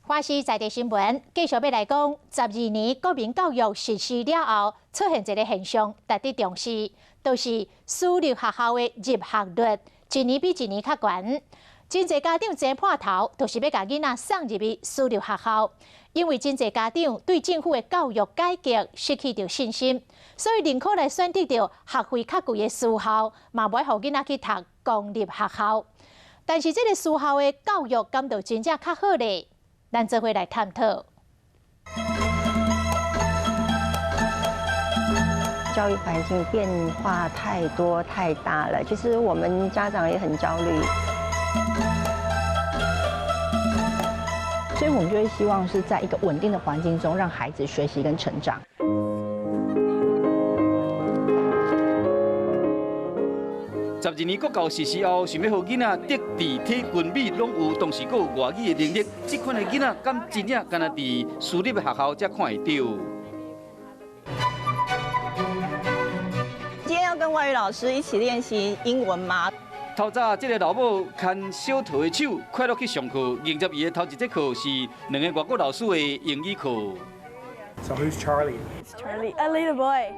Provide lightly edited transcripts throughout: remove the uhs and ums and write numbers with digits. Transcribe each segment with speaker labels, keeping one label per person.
Speaker 1: 华视在地新闻继续要来讲，12年国民教育实施了后，出现一个现象，值得重视，就是私立学校的入学率一年比一年较悬。真侪家长争破头，就是要把囡仔送入去私立学校，因为真侪家长对政府的教育改革失去着信心，所以宁可来选择着学费较贵的私校，嘛袂互囡仔去读公立学校。但是这个私校的教育敢就真正较好咧？咱做伙来探讨。
Speaker 2: 教育环境变化太多太大了，其实我们家长也很焦虑，所以我们就会希望是在一个稳定的环境中，让孩子学习跟成长。
Speaker 3: 12年国教实施后，想要让囡仔得地体、文美、拢有，同时佫有外语的能力，这款的囡仔敢真正敢若伫私立的学校才看会到。
Speaker 2: 今天要跟外语老师一起练习英文吗？
Speaker 3: 透早，这个老母牵小桃的手，快乐去上课。迎接伊的头一节课是2个外国老师的英语课。
Speaker 4: So who's Charlie?
Speaker 5: It's Charlie, a little boy.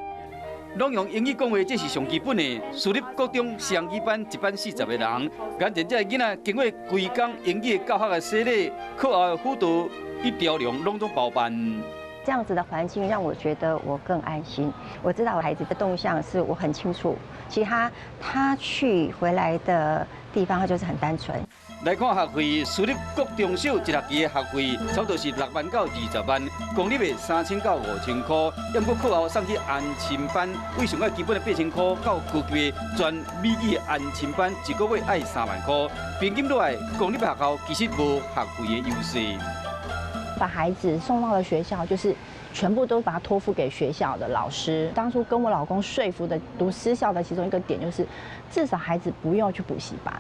Speaker 3: 拢用英语讲话，这是上基本的。私立国中双语班一班40个人，眼前这个囡仔经过规工英语教学的洗礼，课后的辅导与调量拢总包办。
Speaker 2: 这样子的环境让我觉得我更安心。我知道我孩子的动向是我很清楚，其实他去回来的地方，他就是很单纯。
Speaker 3: 来看学费，私立国中小一学期的学费差不多是6万到20万，公立的3000到5000块。要过课后送去安亲班，为上个基本的8000块到高级的全美语的安亲班，一个月爱3万块。平均落来，公立学校其实无学费的优势。
Speaker 2: 把孩子送到了学校，就是全部都把它托付给学校的老师。当初跟我老公说服的读私校的其中一个点，就是至少孩子不用去补习班。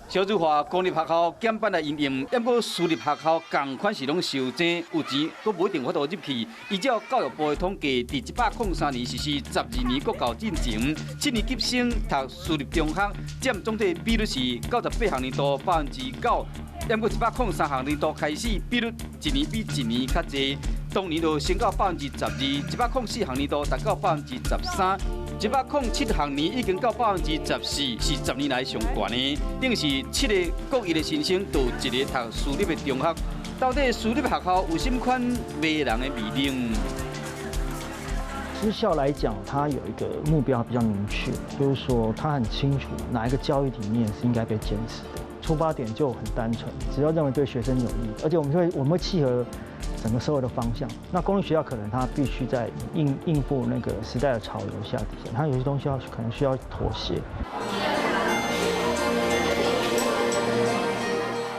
Speaker 3: 小组化公立学校减班来营运，要过私立学校同款是拢受精，有钱都不一定法度入去。依照教育部的统计，伫103年实施12年国教进程，7年级生读私立中学占总体比率是98学年度9%。要过103学年度开始，比率一年比一年较济，当年就升到12%，104学年度达到13%，107学年已经到14%，是10年来上悬的。等于是7个国一的新生，就1个读私立的中学。到底私立学校有什么款迷人的魅力？
Speaker 6: 私校来讲，它有一个目标比较明确，就是说它很清楚哪一个教育理念是应该被坚持的。出发点就很单纯，只要认为对学生有益，而且我们会契合整个社会的方向。那公立学校可能它必须在应付那个时代的潮流下底下，它有些东西可能需要妥协。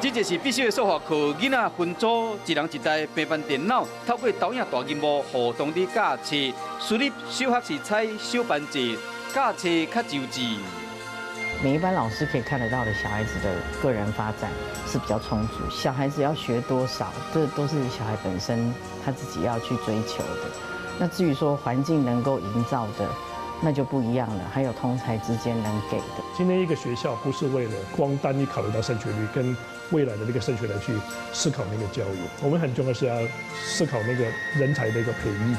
Speaker 3: 这就是必须的数学课，囡仔分组，一人一台平板电脑，透过投影大荧幕互动的教册。私立小学是采小班制，教册较就治。
Speaker 7: 每一班老师可以看得到的小孩子的个人发展是比较充足，小孩子要学多少，这都是小孩本身他自己要去追求的。那至于说环境能够营造的，那就不一样了，还有同侪之间能给的。
Speaker 4: 今天一个学校不是为了光单一考虑到升学率跟未来的那个升学来去思考那个教育，我们很重要是要思考那个人才的一个培育。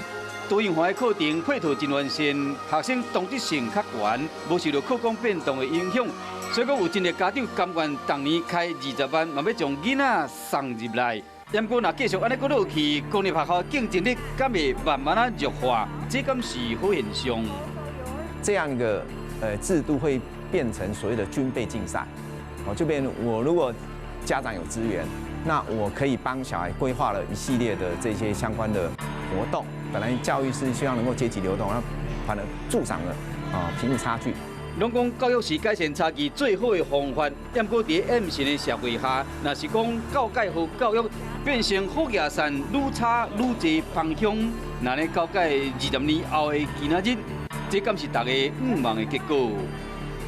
Speaker 3: 多元化的课程配套真完善，学生同质性较悬，无受到课纲变动的影响。所以讲有真个家长甘愿当年开20万，嘛要将囡仔送入来。不过若继续安尼搁落去，公立学校竞争力敢会慢慢啊弱化，这敢是好现象。
Speaker 8: 这样一个制度会变成所谓的军备竞赛，就变成我如果家长有资源，那我可以帮小孩规划了一系列的这些相关的活动。本来教育是希望能够阶级流动，那反而助长了贫富差距。
Speaker 3: 拢讲教育是改善差距最好的方法，不过在现实的社会下，若是讲教改和教育变成好野山愈差愈济方向，那呢教改20年后的今仔日，这敢是大家毋望的结果。